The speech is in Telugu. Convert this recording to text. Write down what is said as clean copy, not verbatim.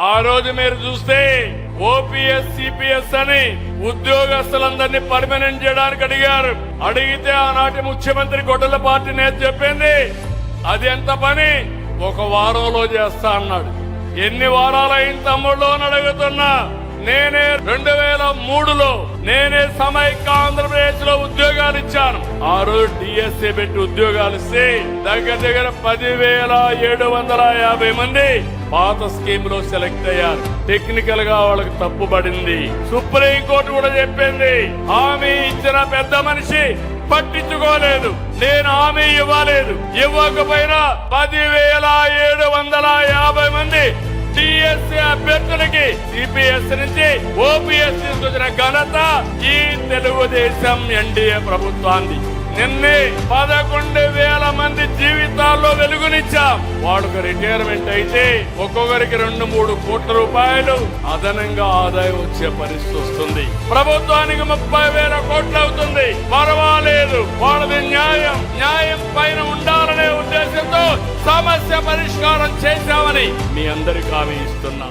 ఆ రోజు మీరు చూస్తే ఓపీఎస్ సిపిఎస్ అని ఉద్యోగస్తులందరినీ పర్మనెంట్ చేయడానికి అడిగారు. అడిగితే ఆనాటి ముఖ్యమంత్రి గొడ్డలపాటి నేత చెప్పింది అది ఎంత పని ఒక వారంలో చేస్తా అన్నాడు. ఎన్ని వారాలైన తమ్ముళ్ళు అని అడుగుతున్నా. నేనే 2003లో నేనే సమైక్య ఆంధ్రప్రదేశ్ లో ఉద్యోగాలు ఇచ్చాను. ఆ రోజు డిఎస్సీ పెట్టి ఉద్యోగాలు ఇస్తే దగ్గర 10,750 మంది పాత స్కీమ్ లో సెలెక్ట్ అయ్యారు. టెక్నికల్ గా వాళ్ళకి తప్పు పడింది. సుప్రీంకోర్టు కూడా చెప్పింది హామీ ఇచ్చిన పెద్ద మనిషి పట్టించుకోలేదు. నేను హామీ ఇవ్వలేదు. ఇవ్వకపోయినా 10,750 మంది టిఎస్సీ అభ్యర్థులకి సిపిఎస్ నుంచి ఓపీఎస్ తీసుకొచ్చిన ఘనత ఈ తెలుగుదేశం ఎన్డీఏ ప్రభుత్వాన్ని. నిన్నే 11,000 మంది జీవితాల్లో వెలుగునిచ్చాం. వాళ్ళకు రిటైర్మెంట్ అయితే ఒక్కొక్కరికి 2-3 కోట్ల రూపాయలు అదనంగా ఆదాయం వచ్చే పరిస్థితి వస్తుంది. ప్రభుత్వానికి 30,000 కోట్లు అవుతుంది. పర్వాలేదు, వాళ్ళది న్యాయం పైన ఉండాలనే ఉద్దేశంతో సమస్య పరిష్కారం చేశామని మీ అందరికీ హామీ ఇస్తున్నా.